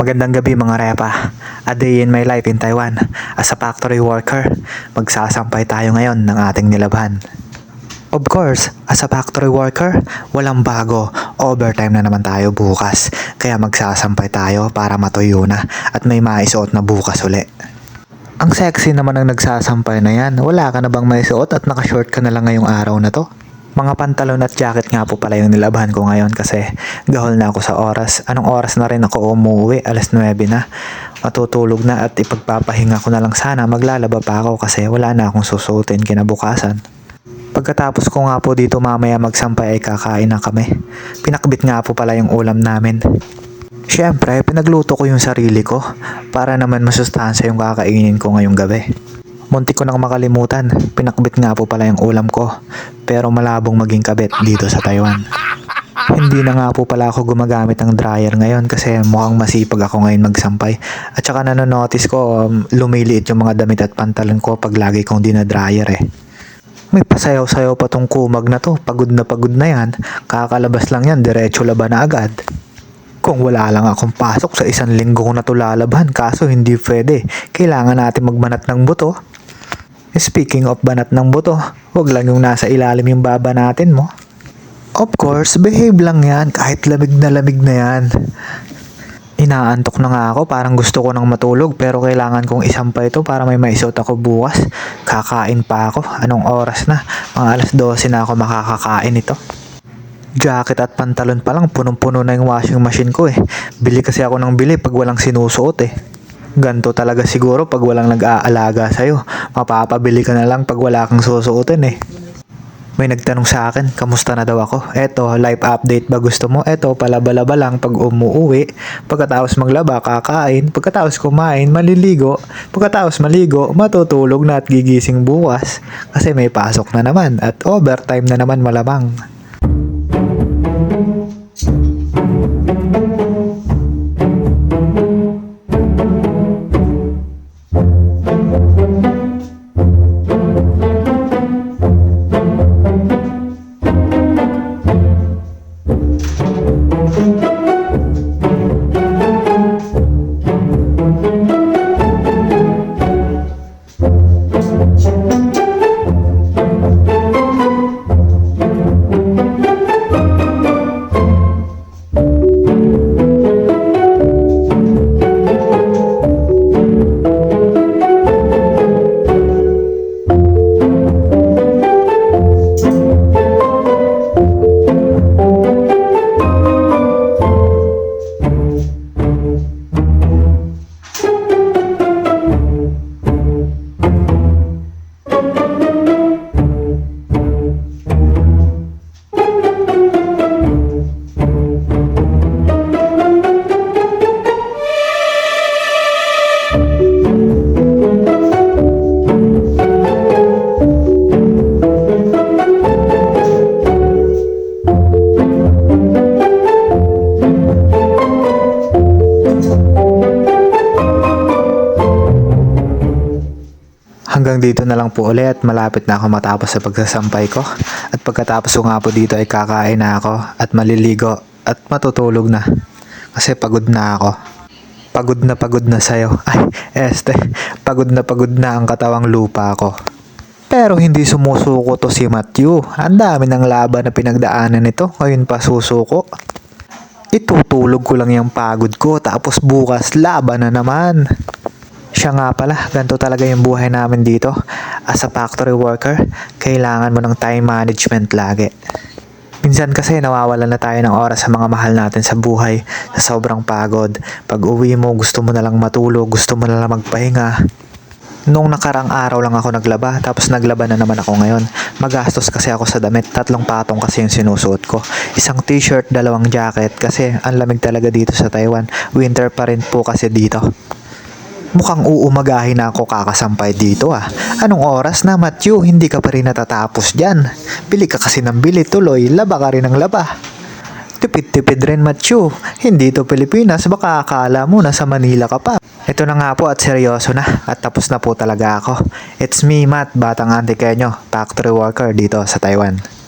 Magandang gabi mga repa. A day in my life in Taiwan. As a factory worker, magsasampay tayo ngayon ng ating nilabhan. Of course, as a factory worker, walang bago. Overtime na naman tayo bukas. Kaya magsasampay tayo para matuyo na at may maisuot na bukas uli. Ang sexy naman ng nagsasampay na yan. Wala ka na bang maisuot at nakashort ka na lang ngayong araw na to? Mga pantalon at jacket nga po pala yung nilabhan ko ngayon kasi gahol na ako sa oras. Anong oras na rin ako umuwi? Alas 9 na. Matutulog na at ipagpapahinga ko na lang sana. Maglalaba pa ako kasi wala na akong susuotin kinabukasan. Pagkatapos ko nga po dito mamaya magsampay ay kakain na kami. Pinakbit nga po pala yung ulam namin. Siyempre, pinagluto ko yung sarili ko para naman masustansya yung kakainin ko ngayong gabi. Muntik ko nang makalimutan, pinakbit nga po pala yung ulam ko, pero malabong maging kabit dito sa Taiwan. Hindi na nga po pala ako gumagamit ng dryer ngayon kasi mukhang masipag ako ngayon magsampay. At saka nanonotice ko, lumiliit yung mga damit at pantalon ko pag lagi kong dinadryer eh. May pasayaw-sayaw pa tong kumag na to, pagod na yan, kakalabas lang yan, diretso laban na agad. Kung wala lang akong pasok sa isang linggo ko na to lalabhan, kaso hindi pwede, kailangan natin magbanat ng buto. Speaking of banat ng buto, wag lang yung nasa ilalim yung baba natin mo. Of course, behave lang yan kahit lamig na yan. Inaantok na nga ako, parang gusto ko nang matulog pero kailangan kong isampay ito para may maisuot ako bukas. Kakain pa ako, anong oras na? Mga alas 12 na ako makakakain ito. Jacket at pantalon pa lang, punong-puno na yung washing machine ko eh. Bili kasi ako ng bili pag walang sinusuot eh. Ganto talaga siguro pag walang nag-aalaga sa'yo. Mapapabili ka na lang pag wala kang susuotin eh. May nagtanong sa akin, kamusta na daw ako? Eto, life update ba gusto mo? Eto, palaba-laba lang pag umuwi. Pagkatapos maglaba, kakain. Pagkatapos kumain, maliligo. Pagkatapos maligo, matutulog na at gigising bukas. Kasi may pasok na naman at overtime na naman malamang. Hanggang dito na lang po ulit, malapit na ako matapos sa pagsasampay ko. At pagkatapos ko nga po dito ay kakain na ako at maliligo at matutulog na. Kasi pagod na ako. Pagod na sa'yo. Ay, pagod na ang katawang lupa ko. Pero hindi sumusuko to si Matthew. Ang dami ng laban na pinagdaanan nito, ngayon pa susuko. Itutulog ko lang yung pagod ko tapos bukas laban na naman. Siya nga pala, ganito talaga yung buhay namin dito. As a factory worker, kailangan mo ng time management lagi. Minsan kasi nawawalan na tayo ng oras sa mga mahal natin sa buhay, sa sobrang pagod. Pag uwi mo, gusto mo na lang matulog, gusto mo na lang magpahinga. Nung nakarang araw lang ako naglaba, tapos naglaba na naman ako ngayon. Magastos kasi ako sa damit, 3 patong kasi yung sinusuot ko. Isang t-shirt, 2 jacket kasi ang lamig talaga dito sa Taiwan. Winter pa rin po kasi dito. Mukhang uumagahin na ako kakasampay dito ah. Anong oras na Matthew? Hindi ka pa rin natatapos dyan. Bili ka kasi ng bili tuloy, laba ka rin ng laba. Tipid-tipid rin Matthew. Hindi to Pilipinas, baka akala mo nasa Manila ka pa. Ito na nga po at seryoso na at tapos na po talaga ako. It's me Matt, Batang Antikeño, factory worker dito sa Taiwan.